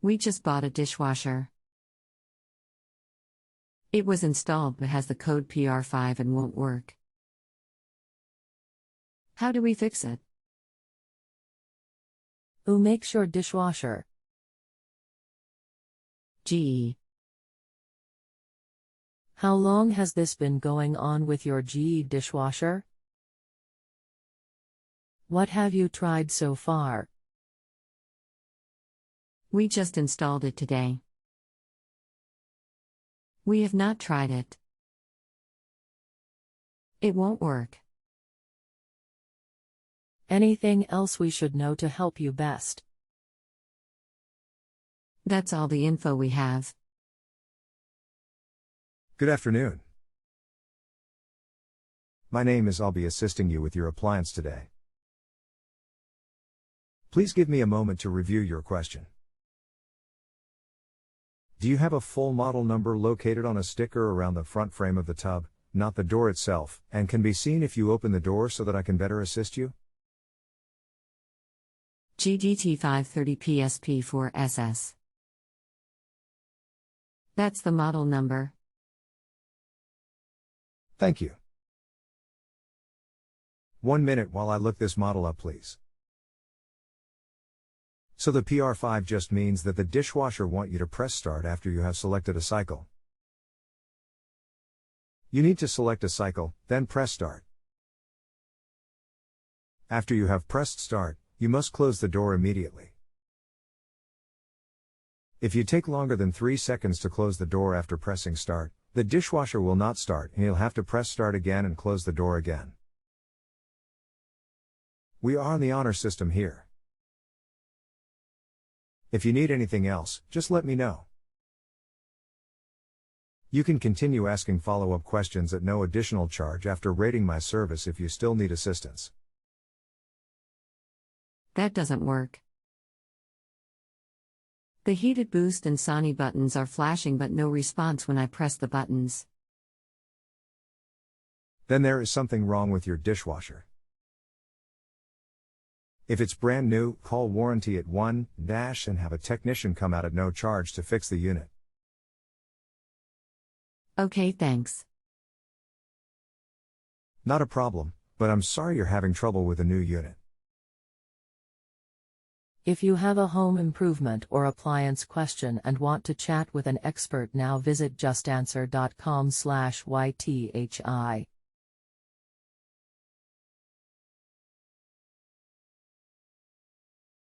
We just bought a dishwasher. It was installed but has the code PR5 and won't work. How do we fix it? Who makes your dishwasher? GE. How long has this been going on with your GE dishwasher? What have you tried so far? We just installed it today. We have not tried it. It won't work. Anything else we should know to help you best? That's all the info we have. Good afternoon. My name is. I'll be assisting you with your appliance today. Please give me a moment to review your question. Do you have a full model number located on a sticker around the front frame of the tub, not the door itself, and can be seen if you open the door so that I can better assist you? GDT 530 PSP4SS. That's the model number. Thank you. 1 minute while I look this model up, please. So the PR5 just means that the dishwasher want you to press start after you have selected a cycle. You need to select a cycle, then press start. After you have pressed start, you must close the door immediately. If you take longer than 3 seconds to close the door after pressing start, the dishwasher will not start and you'll have to press start again and close the door again. We are on the honor system here. If you need anything else, just let me know. You can continue asking follow-up questions at no additional charge after rating my service if you still need assistance. That doesn't work. The heated boost and Sony buttons are flashing but no response when I press the buttons. Then there is something wrong with your dishwasher. If it's brand new, call warranty at 1- and have a technician come out at no charge to fix the unit. Okay, thanks. Not a problem, but I'm sorry you're having trouble with a new unit. If you have a home improvement or appliance question and want to chat with an expert now, visit justanswer.com/YTHI.